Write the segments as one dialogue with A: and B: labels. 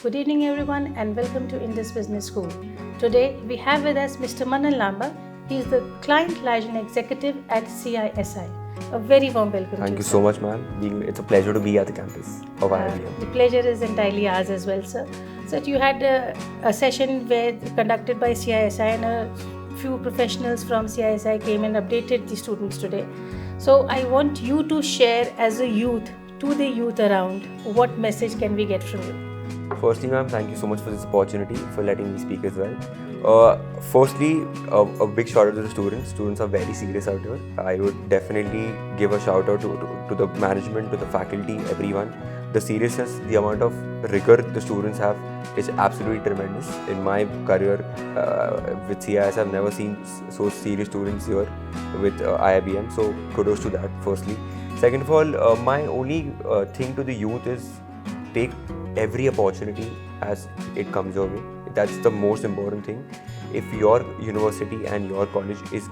A: Good evening everyone and welcome to Indus Business School. Today we have with us Mr. Manan Lambah. He is the Client Liaison Executive at CISI. A very warm welcome to you.
B: Thank you so much, ma'am. It's a pleasure to be at the campus of IIEBM.
A: The pleasure is entirely ours as well, sir. So you had a session conducted by CISI and a few professionals from CISI came and updated the students today. So I want you to share as a youth, to the youth around, what message can we get from you?
B: Firstly, ma'am, thank you so much for this opportunity, for letting me speak as well. Firstly, a big shout out to the students. Students are very serious out here. I would definitely give a shout out to the management, to the faculty, everyone. The seriousness, the amount of rigor the students have is absolutely tremendous. In my career with CIS, I've never seen so serious students here with IIBM. So kudos to that, firstly. Second of all, my only thing to the youth is take every opportunity as it comes your way. That's the most important thing. If your university and your college is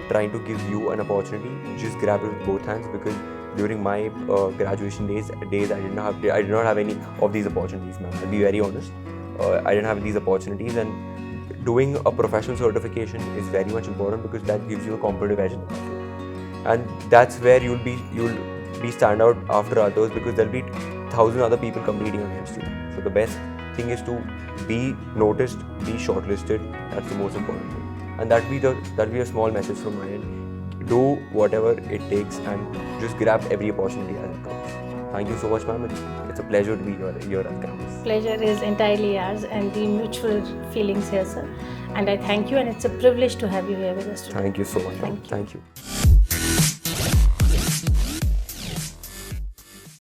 B: trying to give you an opportunity, just grab it with both hands, because during my graduation days I did not have any of these opportunities, ma'am. I'll be very honest. I didn't have these opportunities, and doing a professional certification is very much important because that gives you a competitive edge in the market. And that's where you'll be stand out after others, because there'll be 1,000 other people competing against you. So the best thing is to be noticed, be shortlisted. That's the most important thing. And that'll be a small message from my end. Do whatever it takes and just grab every opportunity as it comes. Thank you so much, ma'am. It's a pleasure to be here at campus.
A: Pleasure is entirely ours and the mutual feelings here, sir. And I thank you, and it's a privilege to have you here with us today.
B: Thank you so much, ma'am.
A: Thank you.
B: Thank you.